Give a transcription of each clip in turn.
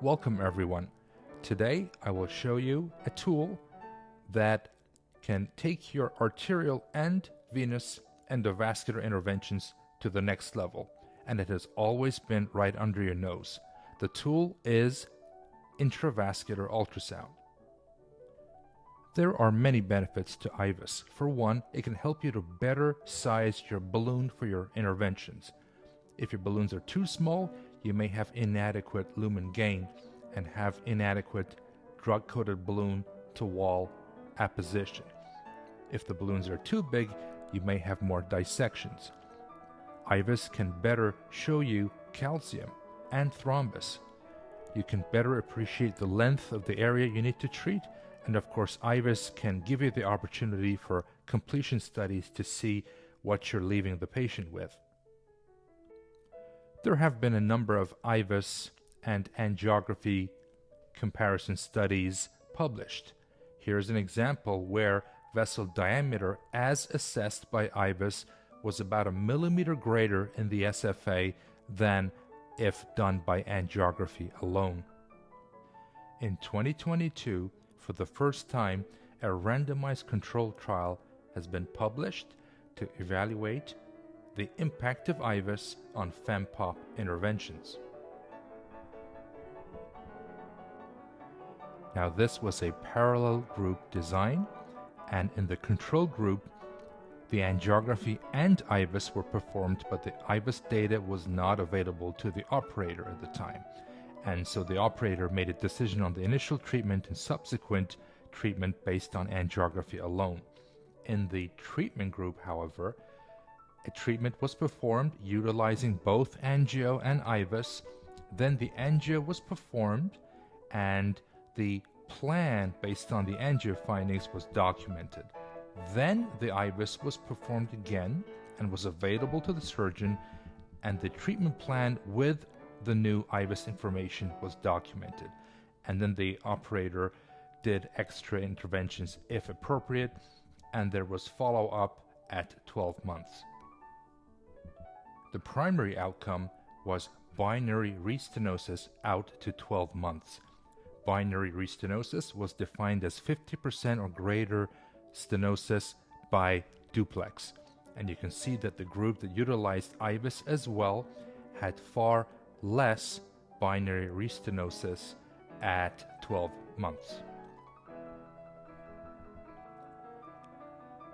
Welcome everyone. Today I will show you a tool that can take your arterial and venous endovascular interventions to the next level, and it has always been right under your nose. The tool is intravascular ultrasound. There are many benefits to IVUS. For one, it can help you to better size your balloon for your interventions. If your balloons are too small, you may have inadequate lumen gain and have inadequate drug-coated balloon to wall apposition. If the balloons are too big, you may have more dissections. IVUS can better show you calcium and thrombus. You can better appreciate the length of the area you need to treat, and of course IVUS can give you the opportunity for completion studies to see what you're leaving the patient with. There have been a number of IVUS and angiography comparison studies published. Here's an example where vessel diameter as assessed by IVUS was about a millimeter greater in the SFA than if done by angiography alone. In 2022, for the first time, a randomized controlled trial has been published to evaluate the impact of IVUS on FEMPOP interventions. Now this was a parallel group design, and in the control group, the angiography and IVUS were performed, but the IVUS data was not available to the operator at the time. And so the operator made a decision on the initial treatment and subsequent treatment based on angiography alone. In the treatment group, however, a treatment was performed utilizing both angio and IVUS. Then the angio was performed and the plan based on the angio findings was documented. Then the IVUS was performed again and was available to the surgeon, and the treatment plan with the new IVUS information was documented. And then the operator did extra interventions if appropriate, and there was follow-up at 12 months. The primary outcome was binary restenosis out to 12 months. Binary restenosis was defined as 50% or greater stenosis by duplex. And you can see that the group that utilized IVUS as well had far less binary restenosis at 12 months.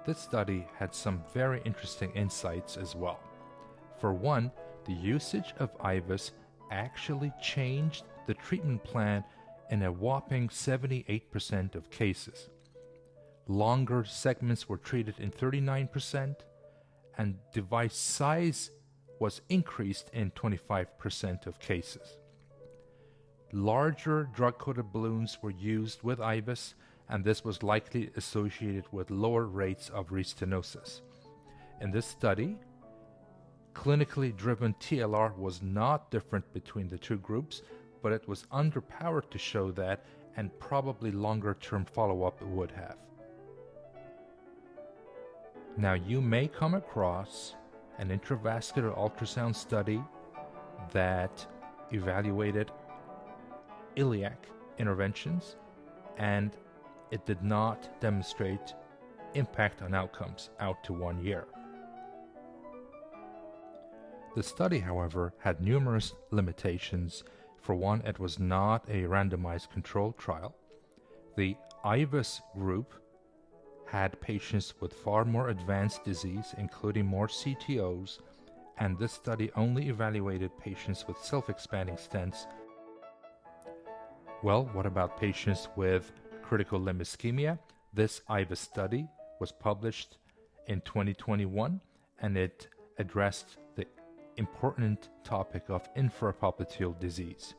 This study had some very interesting insights as well. For one, the usage of IVUS actually changed the treatment plan in a whopping 78% of cases. Longer segments were treated in 39%, and device size was increased in 25% of cases. Larger drug-coated balloons were used with IVUS, and this was likely associated with lower rates of restenosis. In this study, clinically driven TLR was not different between the two groups, but it was underpowered to show that, and probably longer-term follow-up would have. Now you may come across an intravascular ultrasound study that evaluated iliac interventions, and it did not demonstrate impact on outcomes out to 1 year. The study, however, had numerous limitations. For one, it was not a randomized controlled trial. The IVUS group had patients with far more advanced disease, including more CTOs, and this study only evaluated patients with self-expanding stents. Well, what about patients with critical limb ischemia? This IVUS study was published in 2021, and it addressed the important topic of infrapopliteal disease.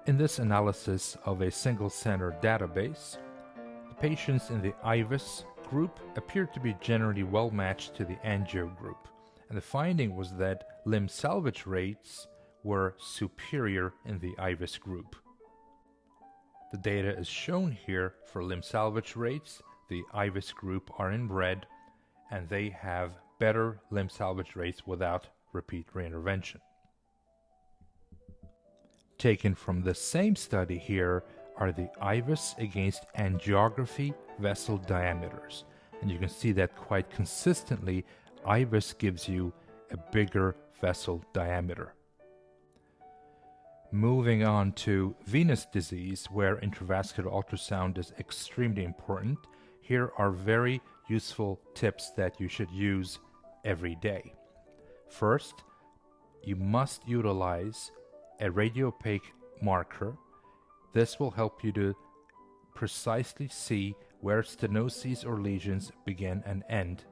In this analysis of a single-center database, the patients in the IVUS group appeared to be generally well matched to the angio group, and the finding was that limb salvage rates were superior in the IVUS group. The data is shown here for limb salvage rates. The IVUS group are in red, and they have better limb salvage rates without repeat reintervention. Taken from the same study here are the IVUS against angiography vessel diameters. And you can see that quite consistently, IVUS gives you a bigger vessel diameter. Moving on to venous disease, where intravascular ultrasound is extremely important, here are very useful tips that you should use every day. First, you must utilize a radiopaque marker. This will help you to precisely see where stenoses or lesions begin and end,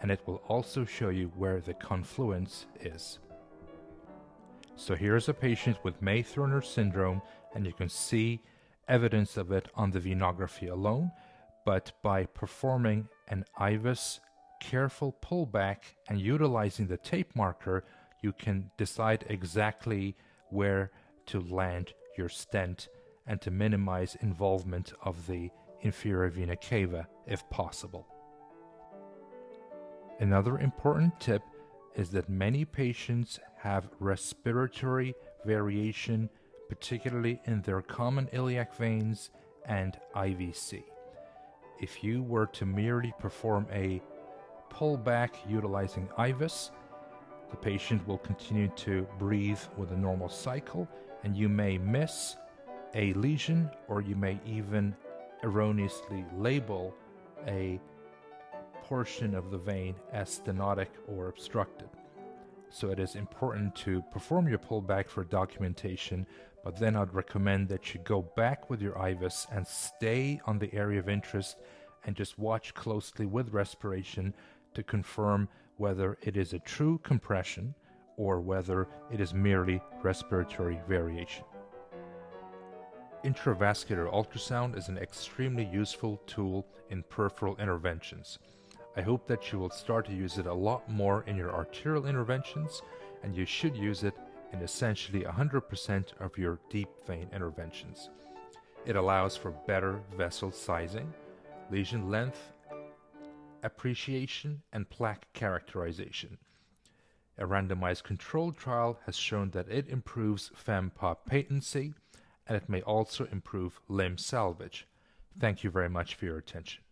and it will also show you where the confluence is. So here's a patient with May-Thurner syndrome, and you can see evidence of it on the venography alone, but by performing an IVUS careful pullback and utilizing the tape marker, you can decide exactly where to land your stent and to minimize involvement of the inferior vena cava if possible. Another important tip is that many patients have respiratory variation, particularly in their common iliac veins and IVC. If you were to merely perform a pullback utilizing IVUS, the patient will continue to breathe with a normal cycle, and you may miss a lesion, or you may even erroneously label a portion of the vein as stenotic or obstructed. So it is important to perform your pullback for documentation, but then I'd recommend that you go back with your IVUS and stay on the area of interest and just watch closely with respiration to confirm whether it is a true compression or whether it is merely respiratory variation. Intravascular ultrasound is an extremely useful tool in peripheral interventions. I hope that you will start to use it a lot more in your arterial interventions, and you should use it in essentially 100% of your deep vein interventions. It allows for better vessel sizing, lesion length appreciation, and plaque characterization. A randomized controlled trial has shown that it improves fem-pop patency, and it may also improve limb salvage. Thank you very much for your attention.